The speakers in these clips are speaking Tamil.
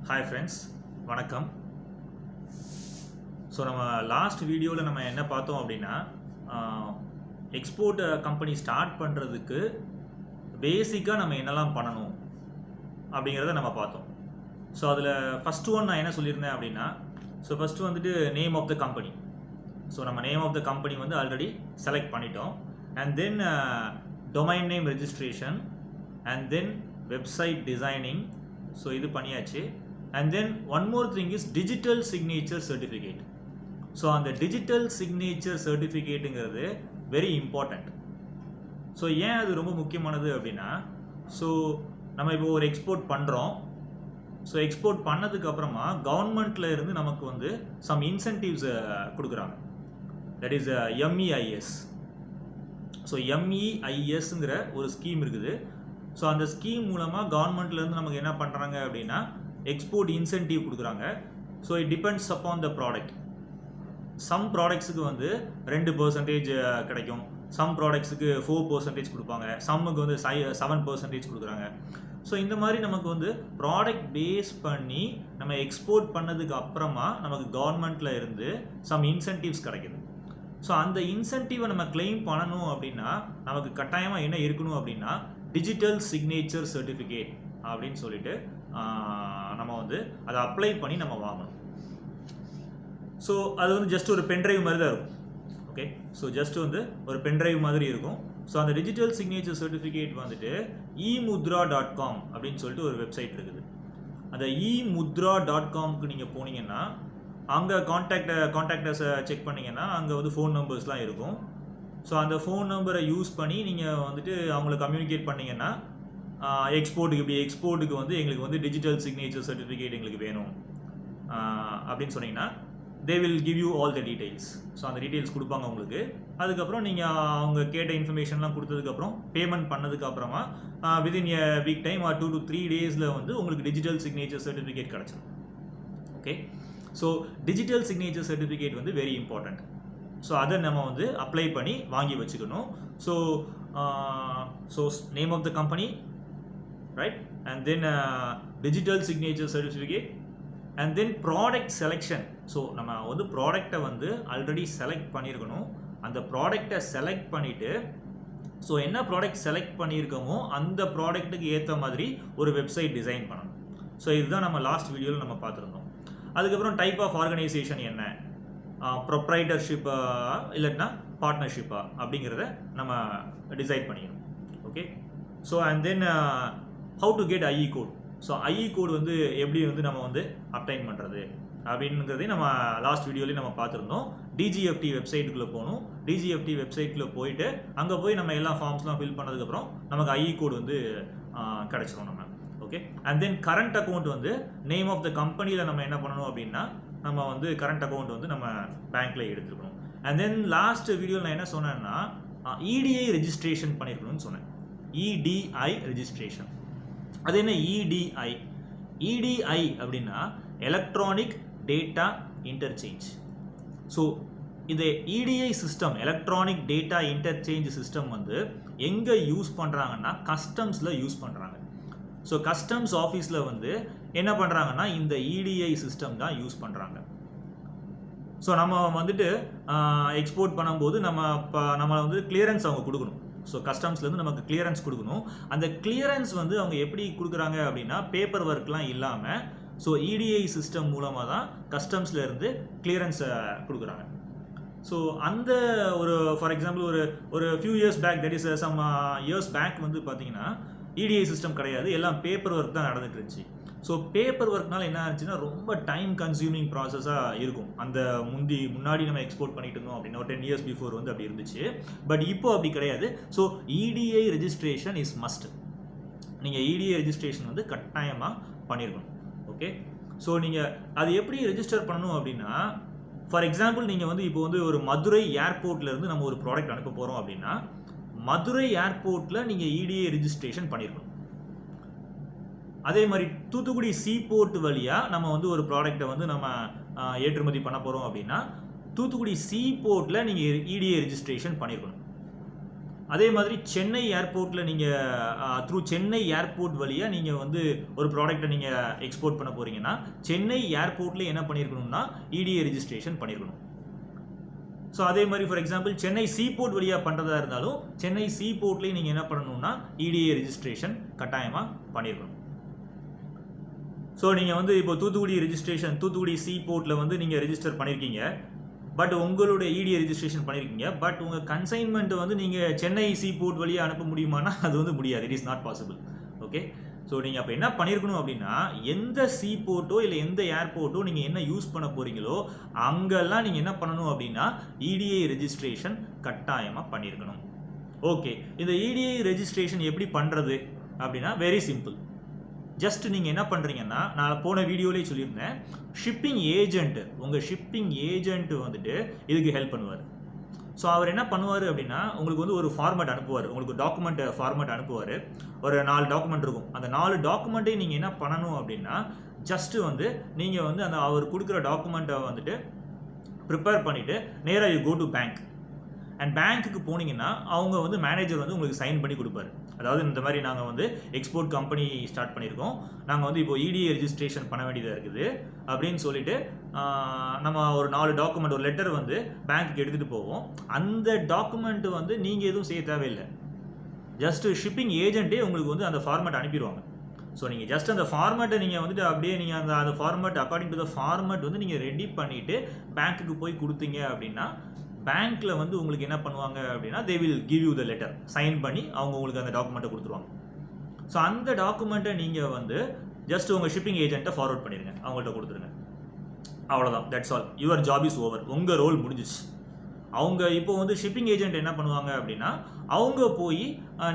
ஹாய் ஃப்ரெண்ட்ஸ், வணக்கம். ஸோ நம்ம லாஸ்ட் வீடியோவில் நம்ம என்ன பார்த்தோம் அப்படின்னா, எக்ஸ்போர்ட் கம்பெனி ஸ்டார்ட் பண்ணுறதுக்கு பேசிக்காக நம்ம என்னெல்லாம் பண்ணணும் அப்படிங்கிறத நம்ம பார்த்தோம். ஸோ அதில் ஃபஸ்ட்டு ஒன் நான் என்ன சொல்லியிருந்தேன் அப்படின்னா, ஸோ ஃபஸ்ட்டு வந்துட்டு name of the company. So நம்ம நேம் ஆஃப் த கம்பெனி வந்து ஆல்ரெடி செலக்ட் பண்ணிட்டோம். And then domain name registration and then website designing. So இது பண்ணியாச்சு. And then one more thing is digital signature certificate. So on the digital signature certificate ங்கிறது very important. ஸோ ஏன் அது ரொம்ப முக்கியமானது அப்படின்னா, ஸோ நம்ம இப்போ ஒரு எக்ஸ்போர்ட் பண்ணுறோம். ஸோ எக்ஸ்போர்ட் பண்ணதுக்கு அப்புறமா கவர்மெண்ட்ல இருந்து நமக்கு வந்து சம் இன்சென்டிவ்ஸ் கொடுக்குறாங்க. That is MEIS. ஸோ MEISங்கிற ஒரு ஸ்கீம் இருக்குது. ஸோ அந்த ஸ்கீம் மூலமாக கவர்மெண்ட்லேருந்து நமக்கு என்ன பண்ணுறாங்க அப்படின்னா, எக்ஸ்போர்ட் இன்சென்டிவ் கொடுக்குறாங்க. So it depends upon the product. Some ப்ராடக்ட்ஸுக்கு வந்து 2% கிடைக்கும், சம் ப்ராடக்ட்ஸுக்கு 4% கொடுப்பாங்க, சம்முக்கு வந்து 7% கொடுக்குறாங்க. ஸோ இந்த மாதிரி நமக்கு வந்து ப்ராடக்ட் பேஸ் பண்ணி நம்ம எக்ஸ்போர்ட் பண்ணதுக்கு அப்புறமா நமக்கு கவர்மெண்ட்டில் இருந்து சம் இன்சென்டிவ்ஸ் கிடைக்குது. ஸோ அந்த இன்சென்டிவை நம்ம கிளைம் பண்ணணும் அப்படின்னா நமக்கு கட்டாயமாக என்ன இருக்கணும் அப்படின்னா, டிஜிட்டல் சிக்னேச்சர் சர்டிஃபிகேட் அப்படின்னு சொல்லிட்டு நம்ம வந்து அதை அப்ளை பண்ணி நம்ம வாங்கணும். ஸோ அது வந்து ஜஸ்ட் ஒரு பென்ட்ரைவ் மாதிரி தான் இருக்கும். ஓகே, ஸோ ஜஸ்ட் வந்து ஒரு பென்ட்ரைவ் மாதிரி இருக்கும். ஸோ அந்த டிஜிட்டல் சிக்னேச்சர் சர்டிஃபிகேட் வந்துட்டு emudra.com அப்படின்னு சொல்லிட்டு ஒரு வெப்சைட் இருக்குது. அந்த emudra.comக்கு நீங்கள் போனீங்கன்னா அங்கே கான்டாக்டர்ஸை செக் பண்ணிங்கன்னா அங்கே வந்து ஃபோன் நம்பர்ஸ்லாம் இருக்கும். ஸோ அந்த ஃபோன் நம்பரை யூஸ் பண்ணி நீங்கள் வந்துட்டு அவங்கள கம்யூனிகேட் பண்ணிங்கன்னா, எக்ஸ்போர்ட்டுக்கு வந்து எங்களுக்கு வந்து டிஜிட்டல் சிக்னேச்சர் சர்டிஃபிகேட் எங்களுக்கு வேணும் அப்படின்னு சொன்னீங்கன்னா தே will give you all the details. So அந்த டீட்டெயில்ஸ் கொடுப்பாங்க உங்களுக்கு. அதுக்கப்புறம் நீங்கள் அவங்க கேட்ட இன்ஃபர்மேஷன்லாம் கொடுத்ததுக்கப்புறம் பேமெண்ட் பண்ணதுக்கப்புறமா within a week time or 2 to 3 டேஸில் வந்து உங்களுக்கு டிஜிட்டல் சிக்னேச்சர் சர்டிஃபிகேட் கிடச்சிடும். Okay, so digital signature certificate வந்து வெரி இம்பார்ட்டண்ட். ஸோ அதை நம்ம வந்து அப்ளை பண்ணி வாங்கி வச்சுக்கணும். So name of the company, right, and then digital signature certificate and then product selection. So நம்ம வந்து ப்ராடக்டை வந்து ஆல்ரெடி செலக்ட் பண்ணியிருக்கணும். அந்த ப்ராடக்டை செலக்ட் பண்ணிவிட்டு, ஸோ என்ன ப்ராடக்ட் செலக்ட் பண்ணியிருக்கோமோ அந்த ப்ராடக்ட்டுக்கு ஏற்ற மாதிரி ஒரு வெப்சைட் டிசைன் பண்ணணும். ஸோ இதுதான் நம்ம லாஸ்ட் வீடியோவில் நம்ம பார்த்துருந்தோம். அதுக்கப்புறம் டைப் ஆஃப் ஆர்கனைசேஷன் என்ன, ப்ரொப்ரைட்டர்ஷிப்பா இல்லைன்னா பார்ட்னர்ஷிப்பா அப்படிங்கிறத நம்ம டிசைட் பண்ணிக்கணும். Okay, so and then how to get IE code. So IE code வந்து எப்படி வந்து நம்ம வந்து அப்டைன் பண்ணுறது அப்படிங்கிறதையும் நம்ம லாஸ்ட் வீடியோலேயும் நம்ம பார்த்துருந்தோம். DGFT வெப்சைட்டுக்குள்ளே போகணும். DGFT வெப்சைட்டுக்குள்ளே போயிட்டு அங்கே போய் நம்ம எல்லா ஃபார்ம்ஸ்லாம் ஃபில் பண்ணதுக்கப்புறம் நமக்கு IE கோட் வந்து கிடச்சிரும் நம்ம. Okay, and then current account வந்து நேம் ஆஃப் த கம்பெனியில் நம்ம என்ன பண்ணணும் அப்படின்னா, நம்ம வந்து கரண்ட் அக்கௌண்ட் வந்து நம்ம பேங்க்கில் எடுத்துருக்கணும். அண்ட் தென் லாஸ்ட் வீடியோவில் நான் என்ன சொன்னேன்னா, EDI ரெஜிஸ்ட்ரேஷன் பண்ணியிருக்கணும்னு சொன்னேன். EDI registration. அது என்ன EDI? EDI அப்படின்னா எலக்ட்ரானிக் டேட்டா இன்டர்சேஞ்ச். ஸோ இந்த EDI system, electronic data interchange system வந்து எங்கே யூஸ் பண்ணுறாங்கன்னா கஸ்டம்ஸில் யூஸ் பண்ணுறாங்க. ஸோ கஸ்டம்ஸ் ஆஃபீஸில் வந்து என்ன பண்ணுறாங்கன்னா இந்த EDI சிஸ்டம் தான் யூஸ் பண்ணுறாங்க. ஸோ நம்ம வந்துட்டு எக்ஸ்போர்ட் பண்ணும்போது நம்ம வந்து கிளியரன்ஸ் அவங்க கொடுக்கணும். ஸோ கஸ்டம்ஸ்லேருந்து நமக்கு கிளியரன்ஸ் கொடுக்கணும். அந்த கிளியரன்ஸ் வந்து அவங்க எப்படி கொடுக்குறாங்க அப்படின்னா, பேப்பர் ஒர்க்லாம் இல்லாமல் ஸோ EDI சிஸ்டம் மூலமாக தான் கஸ்டம்ஸ்லேருந்து கிளியரன்ஸை கொடுக்குறாங்க. ஸோ அந்த ஒரு ஃபார் எக்ஸாம்பிள் ஒரு few years back, that is some years back வந்து பார்த்தீங்கன்னா EDI சிஸ்டம் கிடையாது, எல்லாம் பேப்பர் ஒர்க் தான் நடந்துட்டு இருந்துச்சு. ஸோ பேப்பர் ஒர்க்னால என்ன ஆச்சுன்னா ரொம்ப டைம் கன்சியூமிங் ப்ராசஸாக இருக்கும். அந்த முன்னாடி நம்ம எக்ஸ்போர்ட் பண்ணிட்டு இருந்தோம் அப்படின்னா ஒரு 10 years பிஃபோர் வந்து அப்படி இருந்துச்சு. பட் இப்போ அப்படி கிடையாது. So EDI registration is must. நீங்கள் EDI ரெஜிஸ்ட்ரேஷன் வந்து கட்டாயமாக பண்ணியிருக்கணும். ஓகே, ஸோ நீங்கள் அது எப்படி ரெஜிஸ்டர் பண்ணணும் அப்படின்னா, ஃபார் எக்ஸாம்பிள் நீங்கள் வந்து இப்போ வந்து ஒரு மதுரை ஏர்போர்ட்லேருந்து நம்ம ஒரு ப்ராடக்ட் அனுப்ப போகிறோம் அப்படின்னா, மதுரை ஏர்போர்ட்டில் நீங்கள் EDI ரெஜிஸ்ட்ரேஷன் பண்ணியிருக்கணும். அதே மாதிரி தூத்துக்குடி சீபோர்ட் வழியாக நம்ம வந்து ஒரு ப்ராடக்டை வந்து நம்ம ஏற்றுமதி பண்ண போகிறோம் அப்படின்னா, தூத்துக்குடி சீபோர்ட்டில் நீங்கள் EDI ரெஜிஸ்ட்ரேஷன் பண்ணியிருக்கணும். அதே மாதிரி சென்னை ஏர்போர்ட்டில் நீங்கள் த்ரூ சென்னை ஏர்போர்ட் வழியாக நீங்கள் வந்து ஒரு ப்ராடக்ட்டை நீங்கள் எக்ஸ்போர்ட் பண்ண போகிறீங்கன்னா சென்னை ஏர்போர்ட்லேயே என்ன பண்ணியிருக்கணும்னா EDI ரெஜிஸ்ட்ரேஷன் பண்ணியிருக்கணும். ஸோ அதே மாதிரி ஃபார் எக்ஸாம்பிள் சென்னை சீபோர்ட் வழியாக பண்ணுறதா இருந்தாலும் சென்னை சீபோர்ட்லேயே நீங்கள் என்ன பண்ணணும்னா EDI ரெஜிஸ்ட்ரேஷன் கட்டாயமாக பண்ணியிருக்கணும். ஸோ நீங்கள் வந்து இப்போ தூத்துக்குடி சீபோர்ட்டில் வந்து நீங்கள் ரெஜிஸ்டர் பண்ணியிருக்கீங்க, பட் உங்களுடைய EDI ரெஜிஸ்ட்ரேஷன் பண்ணியிருக்கீங்க, பட் உங்கள் கன்சைன்மெண்ட் வந்து நீங்கள் சென்னை சீபோர்ட் வழியாக அனுப்ப முடியுமானா அது வந்து முடியாது. It is not possible. Okay, so நீங்கள் அப்போ என்ன பண்ணியிருக்கணும் அப்படின்னா எந்த சீபோர்ட்டோ இல்லை எந்த ஏர்போர்ட்டோ நீங்கள் என்ன யூஸ் பண்ண போகிறீங்களோ அங்கெல்லாம் நீங்கள் என்ன பண்ணணும் அப்படின்னா EDI ரெஜிஸ்ட்ரேஷன் கட்டாயமாக பண்ணியிருக்கணும். ஓகே, இந்த EDI ரெஜிஸ்ட்ரேஷன் எப்படி பண்ணுறது அப்படின்னா வெரி சிம்பிள். ஜஸ்ட் நீங்கள் என்ன பண்ணுறீங்கன்னா நான் போன வீடியோலேயே சொல்லியிருந்தேன், உங்கள் ஷிப்பிங் ஏஜென்ட் வந்துட்டு இதுக்கு ஹெல்ப் பண்ணுவார். ஸோ அவர் என்ன பண்ணுவார் அப்படின்னா உங்களுக்கு வந்து ஒரு ஃபார்மேட் அனுப்புவார், உங்களுக்கு டாக்குமெண்ட் ஃபார்மேட் அனுப்புவார். ஒரு 4 டாக்குமெண்ட் இருக்கும். அந்த 4 டாக்குமெண்ட்டையும் நீங்கள் என்ன பண்ணணும் அப்படின்னா ஜஸ்ட்டு வந்து நீங்கள் வந்து அந்த அவர் கொடுக்குற டாக்குமெண்ட்டை வந்துட்டு ப்ரிப்பேர் பண்ணிவிட்டு நேராக you go to bank. And பேங்க்குக்கு போனீங்கன்னா அவங்க வந்து மேனேஜர் வந்து உங்களுக்கு சைன் பண்ணி கொடுப்பாரு. அதாவது இந்த மாதிரி நாங்கள் வந்து எக்ஸ்போர்ட் கம்பெனி ஸ்டார்ட் பண்ணியிருக்கோம், நாங்கள் வந்து இப்போ EDI ரெஜிஸ்ட்ரேஷன் பண்ண வேண்டியதாக இருக்குது அப்படின்னு சொல்லிட்டு நம்ம ஒரு 4 டாக்குமெண்ட் ஒரு லெட்டர் வந்து பேங்க்குக்கு எடுத்துகிட்டு போவோம். அந்த டாக்குமெண்ட் வந்து நீங்கள் எதுவும் செய்ய தேவையில்லை, ஜஸ்ட் ஷிப்பிங் ஏஜென்ட்டே உங்களுக்கு வந்து அந்த ஃபார்மேட் அனுப்பிடுவாங்க. ஸோ நீங்கள் ஜஸ்ட் அந்த ஃபார்மேட்டை நீங்கள் வந்துட்டு அப்படியே நீங்கள் அந்த format according to the format வந்து நீங்கள் ரெடி பண்ணிவிட்டு பேங்க்குக்கு போய் கொடுத்தீங்க அப்படின்னா பேங்க்கில் வந்து உங்களுக்கு என்ன பண்ணுவாங்க அப்படின்னா they will give you the letter, sign பண்ணி அவங்க உங்களுக்கு அந்த டாக்குமெண்ட்டை கொடுத்துருவாங்க. ஸோ அந்த டாக்குமெண்ட்டை நீங்கள் வந்து ஜஸ்ட் உங்கள் ஷிப்பிங் ஏஜென்ட்டை ஃபார்வர்ட் பண்ணிடுங்க, அவங்கள்ட்ட கொடுத்துருங்க. அவ்வளோதான், that's all. Your job is over. உங்கள் ரோல் முடிஞ்சிச்சு. அவங்க இப்போ வந்து ஷிப்பிங் ஏஜென்ட் என்ன பண்ணுவாங்க அப்படின்னா அவங்க போய்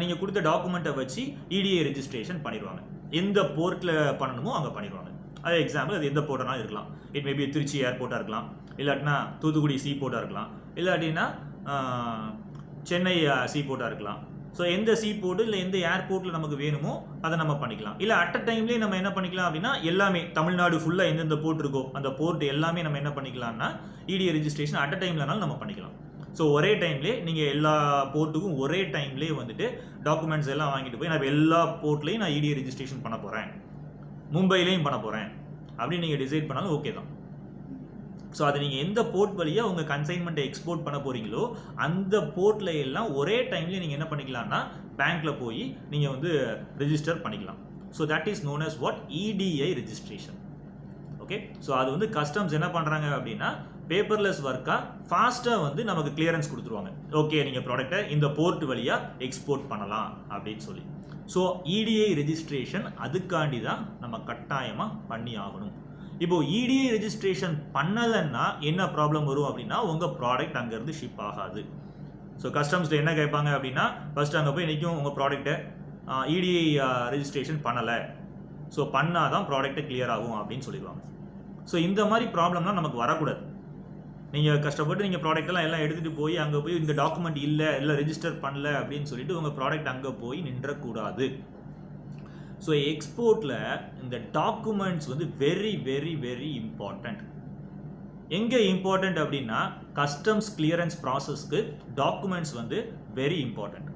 நீங்கள் கொடுத்த டாக்குமெண்ட்டை வச்சு EDI ரெஜிஸ்ட்ரேஷன் பண்ணிடுவாங்க. எந்த போர்ட்டில் பண்ணணுமோ அங்கே பண்ணிடுவாங்க. அது எக்ஸாம்பிள் அது எந்த போர்ட்டாக இருக்கலாம். இட் மேபி திருச்சி ஏர்போர்ட்டாக இருக்கலாம், இல்லாட்டினா தூத்துக்குடி சீபோர்ட்டாக இருக்கலாம், இல்லாட்டினா சென்னை சீபோர்ட்டாக இருக்கலாம். ஸோ எந்த சீபோர்ட்டு இல்லை எந்த ஏர்போர்ட்டில் நமக்கு வேணுமோ அதை நம்ம பண்ணிக்கலாம். இல்லை அட் அ டைம்லேயே நம்ம என்ன பண்ணிக்கலாம் அப்படின்னா எல்லாமே தமிழ்நாடு ஃபுல்லாக எந்தெந்த போர்ட் இருக்கோ அந்த போர்ட் எல்லாமே நம்ம என்ன பண்ணிக்கலாம்னா EDI ரெஜிஸ்ட்ரேஷன் அட் அ டைம்லனாலும் நம்ம பண்ணிக்கலாம். ஸோ ஒரே டைம்லேயே நீங்கள் எல்லா போர்ட்டுக்கும் ஒரே டைம்லேயே வந்துட்டு டாக்குமெண்ட்ஸ் எல்லாம் வாங்கிட்டு போய் நான் எல்லா போர்ட்லேயும் நான் EDI ரெஜிஸ்ட்ரேஷன் பண்ண போகிறேன், மும்பையிலையும் பண்ண போகிறேன் அப்படின்னு நீங்கள் டிசைட் பண்ணாலும் ஓகே தான். ஸோ அது நீங்கள் எந்த போர்ட் வழியாக உங்கள் கன்சைன்மெண்ட்டை எக்ஸ்போர்ட் பண்ண போகிறீங்களோ அந்த போர்ட்டில் எல்லாம் ஒரே டைம்லேயே நீங்கள் என்ன பண்ணிக்கலாம்னா பேங்க்கில் போய் நீங்கள் வந்து ரெஜிஸ்டர் பண்ணிக்கலாம். So that is known as what EDI registration. Okay, so அது வந்து கஸ்டம்ஸ் என்ன பண்ணுறாங்க அப்படின்னா பேப்பர்லெஸ் ஒர்க்காக ஃபாஸ்ட்டாக வந்து நமக்கு கிளியரன்ஸ் கொடுத்துருவாங்க. ஓகே, நீங்கள் ப்ராடக்டை இந்த போர்ட் வழியாக எக்ஸ்போர்ட் பண்ணலாம் அப்படின்னு சொல்லி. ஸோ EDI ரெஜிஸ்ட்ரேஷன் அதுக்காண்டி தான் நம்ம கட்டாயமாக பண்ணி ஆகணும். இப்போது EDI ரெஜிஸ்ட்ரேஷன் பண்ணலைன்னா என்ன ப்ராப்ளம் வரும் அப்படின்னா உங்கள் ப்ராடக்ட் அங்கேருந்து ஷிப் ஆகாது. ஸோ கஸ்டம்ஸில் என்ன கேட்பாங்க அப்படின்னா ஃபஸ்ட்டு அங்கே போய் நிற்கும் உங்கள் ப்ராடக்ட்டை EDI ரெஜிஸ்ட்ரேஷன் பண்ணலை, ஸோ பண்ணால் தான் ப்ராடக்ட்டை கிளியர் ஆகும் அப்படின்னு சொல்லிடுவாங்க. ஸோ இந்த மாதிரி ப்ராப்ளம்லாம் நமக்கு வரக்கூடாது. நீங்கள் கஷ்டப்பட்டு நீங்கள் ப்ராடக்ட்டெல்லாம் எல்லாம் எடுத்துகிட்டு போய் அங்கே போய் இந்த டாக்குமெண்ட் இல்லை ரெஜிஸ்டர் பண்ணல அப்படின்னு சொல்லிட்டு உங்கள் ப்ராடக்ட் அங்கே போய் நின்றக்கூடாது. ஸோ எக்ஸ்போர்ட்டில் இந்த டாக்குமெண்ட்ஸ் வந்து வெரி வெரி வெரி இம்பார்ட்டண்ட். எங்கே இம்பார்ட்டண்ட் அப்படின்னா கஸ்டம்ஸ் கிளியரன்ஸ் ப்ராசஸ்க்கு டாக்குமெண்ட்ஸ் வந்து வெரி இம்பார்ட்டண்ட்.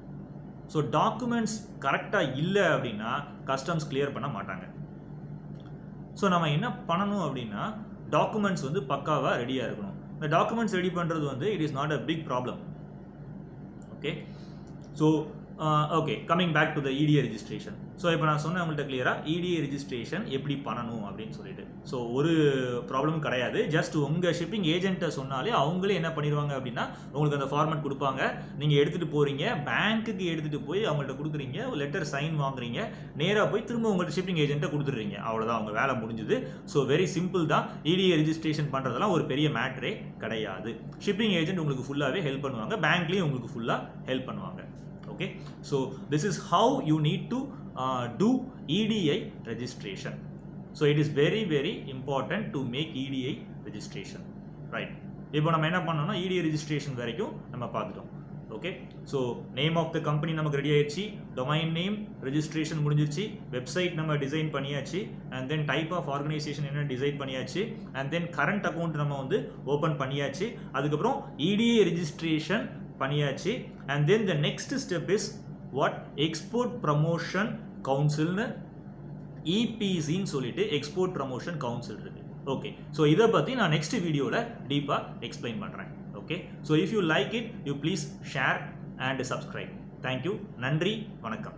ஸோ டாக்குமெண்ட்ஸ் கரெக்டாக இல்லை அப்படின்னா கஸ்டம்ஸ் கிளியர் பண்ண மாட்டாங்க. ஸோ நம்ம என்ன பண்ணணும் அப்படின்னா டாக்குமெண்ட்ஸ் வந்து பக்காவாக ரெடியாக இருக்கணும். இந்த டாக்குமெண்ட்ஸ் ரெடி பண்ணுறது வந்து it is not a big problem. Okay, so okay, coming back to the EDI registration. So இப்போ நான் சொன்னேன் உங்கள்கிட்ட கிளியராக EDI ரெஜிஸ்ட்ரேஷன் எப்படி பண்ணணும் அப்படின்னு சொல்லிட்டு. ஸோ ஒரு ப்ராப்ளமும் கிடையாது. ஜஸ்ட் உங்கள் ஷிப்பிங் ஏஜென்ட்டை சொன்னாலே அவங்களே என்ன பண்ணிடுவாங்க அப்படின்னா உங்களுக்கு அந்த ஃபார்மேட் கொடுப்பாங்க. நீங்கள் எடுத்துகிட்டு போகிறீங்க, பேங்க்குக்கு எடுத்துகிட்டு போய் அவங்கள்ட்ட கொடுக்குறீங்க, லெட்டர் சைன் வாங்குறீங்க, நேராக போய் திரும்ப உங்கள்கிட்ட ஷிப்பிங் ஏஜென்ட்டை கொடுத்துட்றீங்க. அவ்வளோதான், அவங்க வேலை முடிஞ்சுது. ஸோ வெரி சிம்பிள் தான். EDI ரெஜிஸ்ட்ரேஷன் பண்ணுறதெல்லாம் ஒரு பெரிய மேட்ரே கிடையாது. ஷிப்பிங் ஏஜென்ட் உங்களுக்கு ஃபுல்லாகவே ஹெல்ப் பண்ணுவாங்க, பேங்க்லேயும் உங்களுக்கு ஃபுல்லாக ஹெல்ப் பண்ணுவாங்க. Okay, so this is how you need to do EDI registration. So it is very very important to make EDI registration, right? இப்போ நம்ம என்ன பண்ணோம்னா EDI registration வரைக்கும் நம்ம பார்த்துட்டோம். Okay, so name of the company நமக்கு ரெடி ஆயிடுச்சு, டொமைன் நேம் ரெஜிஸ்ட்ரேஷன் முடிஞ்சிருச்சு, வெப்சைட் நம்ம டிசைன் பண்ணியாச்சு, and then type of organisation என்ன டிசைன் பண்ணியாச்சு, அண்ட் தென் கரண்ட் அக்கௌண்ட் நம்ம வந்து ஓப்பன் பண்ணியாச்சு. அதுக்கப்புறம் EDI ரெஜிஸ்ட்ரேஷன் பண்ணியாச்சு. And then the next step is what export promotion கவுன்சில்னு இபிசின்னு சொல்லிட்டு எக்ஸ்போர்ட் ப்ரமோஷன் கவுன்சில் இருக்கு. ஓகே, ஸோ இதை பற்றி நான் நெக்ஸ்ட் வீடியோவில் டீப்பாக எக்ஸ்பிளைன் பண்ணுறேன். Okay, so if you like it you please share and subscribe. Thank you. நன்றி, வணக்கம்.